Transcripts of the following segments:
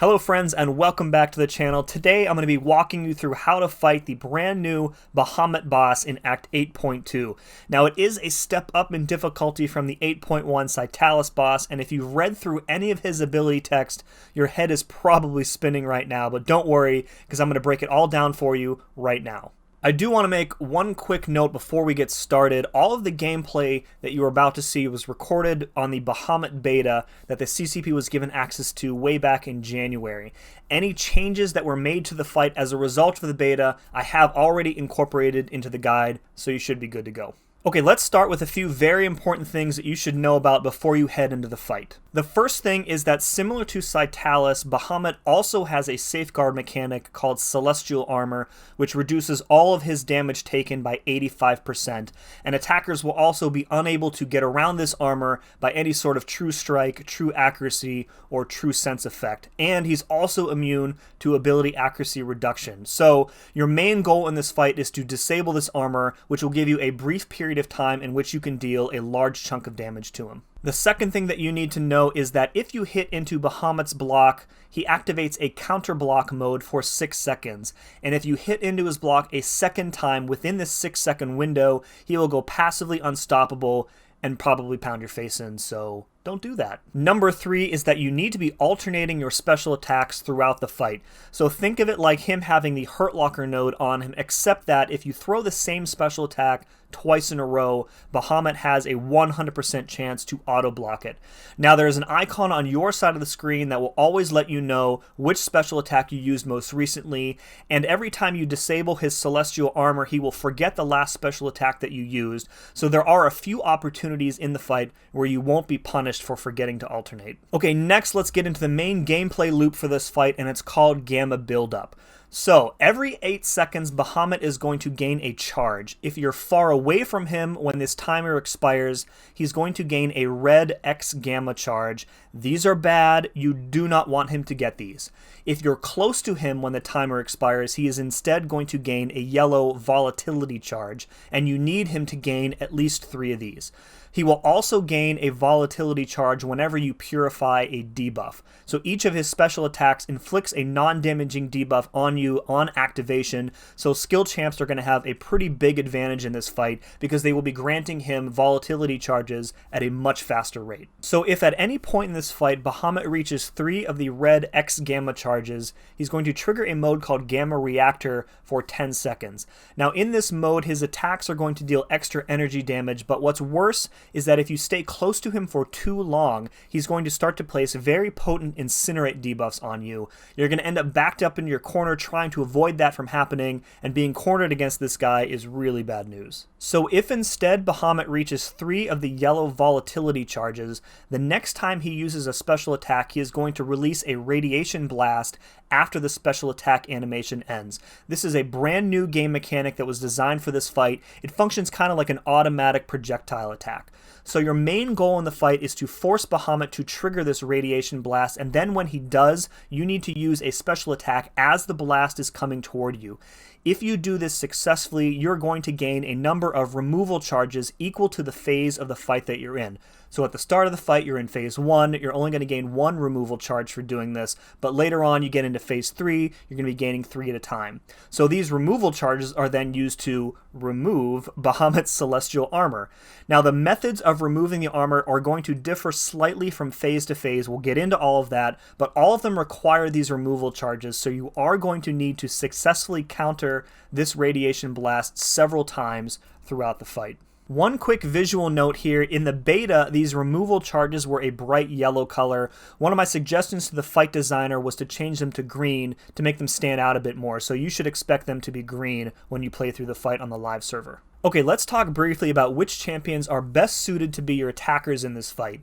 Hello friends and welcome back to the channel. Today I'm going to be walking you through how to fight the brand new Bahamet boss in Act 8.2. Now it is a step up in difficulty from the 8.1 Citalis boss, and if you've read through any of his ability text, your head is probably spinning right now, but don't worry because I'm going to break it all down for you right now. I do want to make one quick note before we get started. All of the gameplay that you are about to see was recorded on the Bahamet beta that the CCP was given access to way back in January. Any changes that were made to the fight as a result of the beta, I have already incorporated into the guide, so you should be good to go. Okay, let's start with a few very important things that you should know about before you head into the fight. The first thing is that similar to Citalis, Bahamet also has a safeguard mechanic called Celestial Armor, which reduces all of his damage taken by 85%, and attackers will also be unable to get around this armor by any sort of true strike, true accuracy, or true sense effect. And he's also immune to ability accuracy reduction. So your main goal in this fight is to disable this armor, which will give you a brief period of time in which you can deal a large chunk of damage to him. The second thing that you need to know is that if you hit into Bahamet's block, he activates a counter block mode for 6 seconds, and if you hit into his block a second time within this 6-second window, he will go passively unstoppable and probably pound your face in, so don't do that. Number 3 is that you need to be alternating your special attacks throughout the fight. So think of it like him having the Hurt Locker node on him, except that if you throw the same special attack twice in a row, Bahamet has a 100% chance to auto-block it. Now there is an icon on your side of the screen that will always let you know which special attack you used most recently, and every time you disable his Celestial Armor, he will forget the last special attack that you used, so there are a few opportunities in the fight where you won't be punished for forgetting to alternate. Okay, next let's get into the main gameplay loop for this fight, and it's called Gamma Buildup. So, every 8 seconds, Bahamet is going to gain a charge. If you're far away from him when this timer expires, he's going to gain a red X gamma charge. These are bad. You do not want him to get these. If you're close to him when the timer expires, he is instead going to gain a yellow volatility charge, and you need him to gain at least 3 of these. He will also gain a volatility charge whenever you purify a debuff. So each of his special attacks inflicts a non-damaging debuff on you on activation, so skill champs are going to have a pretty big advantage in this fight because they will be granting him volatility charges at a much faster rate. So if at any point in this fight Bahamet reaches 3 of the red X gamma charges, he's going to trigger a mode called Gamma Reactor for 10 seconds. Now in this mode his attacks are going to deal extra energy damage, but what's worse is that if you stay close to him for too long, he's going to start to place very potent incinerate debuffs on you. You're going to end up backed up in your corner trying to avoid that from happening, and being cornered against this guy is really bad news. So if instead Bahamet reaches 3 of the yellow volatility charges, the next time he uses a special attack, he is going to release a radiation blast after the special attack animation ends. This is a brand new game mechanic that was designed for this fight. It functions kind of like an automatic projectile attack. So your main goal in the fight is to force Bahamet to trigger this radiation blast, and then when he does, you need to use a special attack as the blast is coming toward you. If you do this successfully, you're going to gain a number of removal charges equal to the phase of the fight that you're in. So at the start of the fight, you're in phase 1, you're only going to gain 1 removal charge for doing this, but later on you get into phase 3, you're going to be gaining 3 at a time. So these removal charges are then used to remove Bahamet's Celestial Armor. Now the methods of removing the armor are going to differ slightly from phase to phase. We'll get into all of that, but all of them require these removal charges, so you are going to need to successfully counter this radiation blast several times throughout the fight. One quick visual note here, in the beta, these removal charges were a bright yellow color. One of my suggestions to the fight designer was to change them to green to make them stand out a bit more, so you should expect them to be green when you play through the fight on the live server. Okay, let's talk briefly about which champions are best suited to be your attackers in this fight.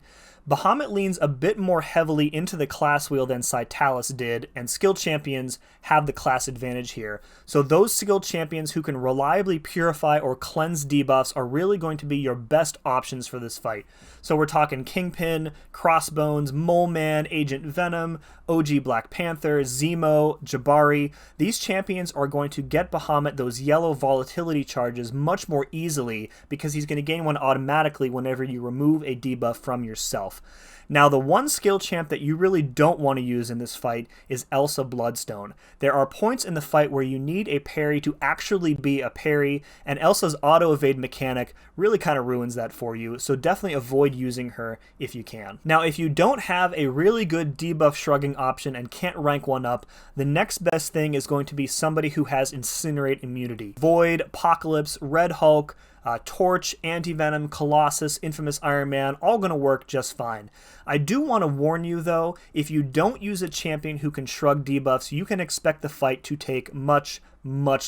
Bahamet leans a bit more heavily into the class wheel than Citalis did, and skilled champions have the class advantage here. So those skilled champions who can reliably purify or cleanse debuffs are really going to be your best options for this fight. So we're talking Kingpin, Crossbones, Mole Man, Agent Venom, OG Black Panther, Zemo, Jabari. These champions are going to get Bahamet those yellow volatility charges much more easily because he's going to gain one automatically whenever you remove a debuff from yourself. health. Now, the one skill champ that you really don't want to use in this fight is Elsa Bloodstone. There are points in the fight where you need a parry to actually be a parry, and Elsa's auto-evade mechanic really kind of ruins that for you, so definitely avoid using her if you can. Now, if you don't have a really good debuff shrugging option and can't rank one up, the next best thing is going to be somebody who has Incinerate immunity. Void, Apocalypse, Red Hulk, Torch, Anti-Venom, Colossus, Infamous Iron Man, all going to work just fine. I do want to warn you though, if you don't use a champion who can shrug debuffs, you can expect the fight to take much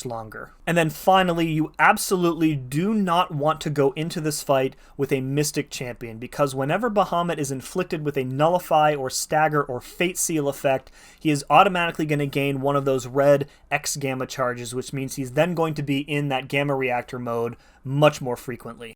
longer. And then finally, you absolutely do not want to go into this fight with a Mystic champion, because whenever Bahamet is inflicted with a Nullify or Stagger or Fate Seal effect, he is automatically going to gain one of those red X Gamma charges, which means he's then going to be in that Gamma Reactor mode much more frequently.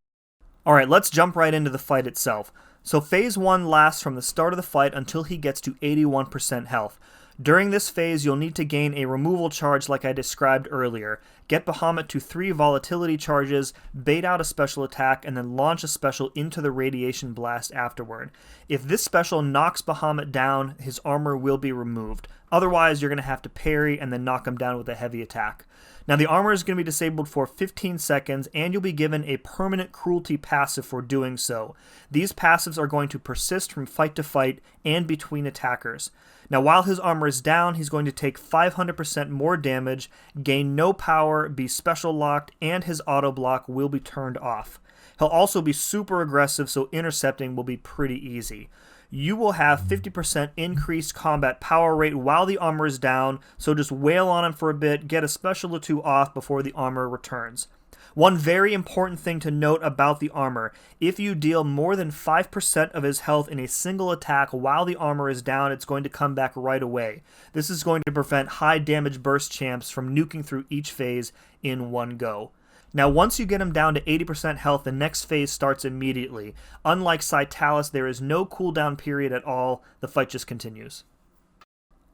Alright, let's jump right into the fight itself. So phase 1 lasts from the start of the fight until he gets to 81% health. During this phase, you'll need to gain a removal charge like I described earlier. Get Bahamet to 3 volatility charges, bait out a special attack, and then launch a special into the radiation blast afterward. If this special knocks Bahamet down, his armor will be removed. Otherwise, you're going to have to parry and then knock him down with a heavy attack. Now, the armor is going to be disabled for 15 seconds, and you'll be given a permanent cruelty passive for doing so. These passives are going to persist from fight to fight and between attackers. Now, while his armor is down, he's going to take 500% more damage, gain no power, be special locked, and his auto block will be turned off. He'll also be super aggressive, so intercepting will be pretty easy. You will have 50% increased combat power rate while the armor is down, so just wail on him for a bit, get a special or two off before the armor returns. One very important thing to note about the armor: if you deal more than 5% of his health in a single attack while the armor is down, it's going to come back right away. This is going to prevent high damage burst champs from nuking through each phase in one go. Now, once you get him down to 80% health, the next phase starts immediately. Unlike Cytalis, there is no cooldown period at all. The fight just continues.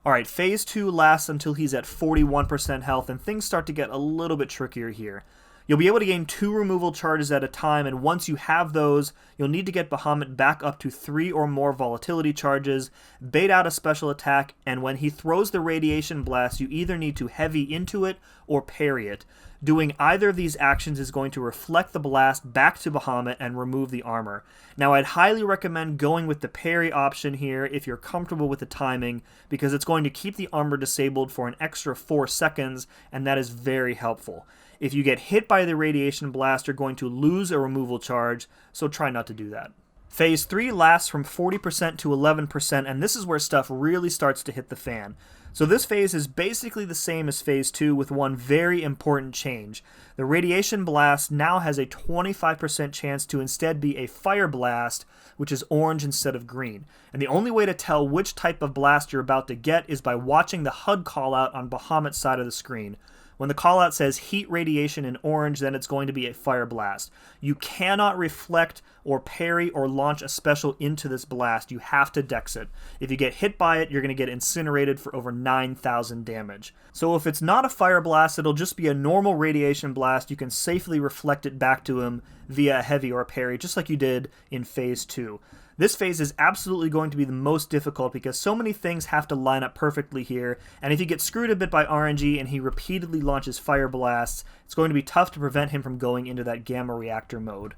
Alright, phase 2 lasts until he's at 41% health, and things start to get a little bit trickier here. You'll be able to gain 2 removal charges at a time, and once you have those, you'll need to get Bahamet back up to 3 or more volatility charges, bait out a special attack, and when he throws the radiation blast, you either need to heavy into it or parry it. Doing either of these actions is going to reflect the blast back to Bahamet and remove the armor. Now, I'd highly recommend going with the parry option here if you're comfortable with the timing, because it's going to keep the armor disabled for an extra 4 seconds, and that is very helpful. If you get hit by the radiation blast, you're going to lose a removal charge, so try not to do that. Phase 3 lasts from 40% to 11%, and this is where stuff really starts to hit the fan. So this phase is basically the same as phase 2 with one very important change. The radiation blast now has a 25% chance to instead be a fire blast, which is orange instead of green. And the only way to tell which type of blast you're about to get is by watching the HUD callout on Bahamet's side of the screen. When the callout says heat radiation in orange, then it's going to be a fire blast. You cannot reflect or parry or launch a special into this blast. You have to dex it. If you get hit by it, you're going to get incinerated for over 9,000 damage. So if it's not a fire blast, it'll just be a normal radiation blast. You can safely reflect it back to him via a heavy or a parry, just like you did in phase 2. This phase is absolutely going to be the most difficult because so many things have to line up perfectly here, and if you get screwed a bit by RNG and he repeatedly launches fire blasts, it's going to be tough to prevent him from going into that Gamma Reactor mode.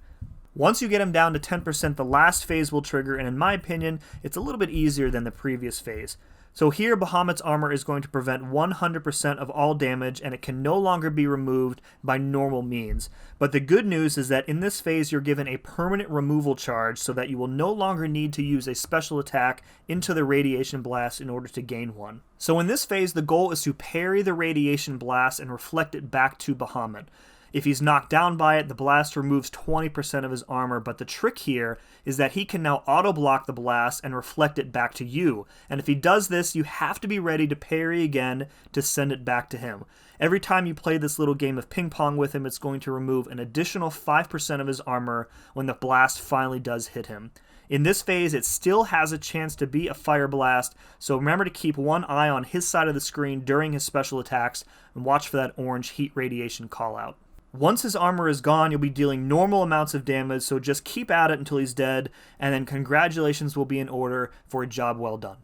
Once you get him down to 10%, the last phase will trigger, and in my opinion, it's a little bit easier than the previous phase. So here, Bahamet's armor is going to prevent 100% of all damage, and it can no longer be removed by normal means. But the good news is that in this phase, you're given a permanent removal charge so that you will no longer need to use a special attack into the radiation blast in order to gain one. So in this phase, the goal is to parry the radiation blast and reflect it back to Bahamet. If he's knocked down by it, the blast removes 20% of his armor, but the trick here is that he can now auto-block the blast and reflect it back to you. And if he does this, you have to be ready to parry again to send it back to him. Every time you play this little game of ping pong with him, it's going to remove an additional 5% of his armor when the blast finally does hit him. In this phase, it still has a chance to be a fire blast, so remember to keep one eye on his side of the screen during his special attacks and watch for that orange heat radiation callout. Once his armor is gone, you'll be dealing normal amounts of damage, so just keep at it until he's dead, and then congratulations will be in order for a job well done.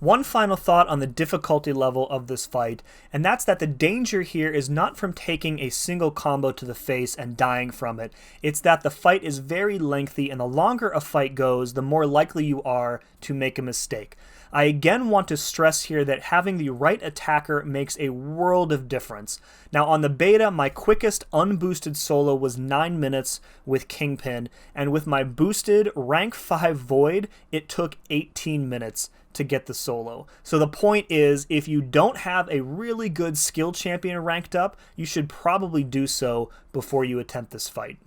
One final thought on the difficulty level of this fight, and that's that the danger here is not from taking a single combo to the face and dying from it. It's that the fight is very lengthy, and the longer a fight goes, the more likely you are to make a mistake. I again want to stress here that having the right attacker makes a world of difference. Now on the beta, my quickest unboosted solo was 9 minutes with Kingpin, and with my boosted rank 5 Void, it took 18 minutes to get the solo. So the point is, if you don't have a really good skill champion ranked up, you should probably do so before you attempt this fight.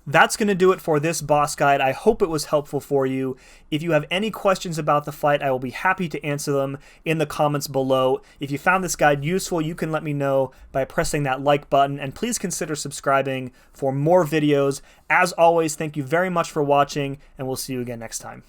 That's going to do it for this boss guide. I hope it was helpful for you. If you have any questions about the fight, I will be happy to answer them in the comments below. If you found this guide useful, you can let me know by pressing that like button, and please consider subscribing for more videos. As always, thank you very much for watching, and we'll see you again next time.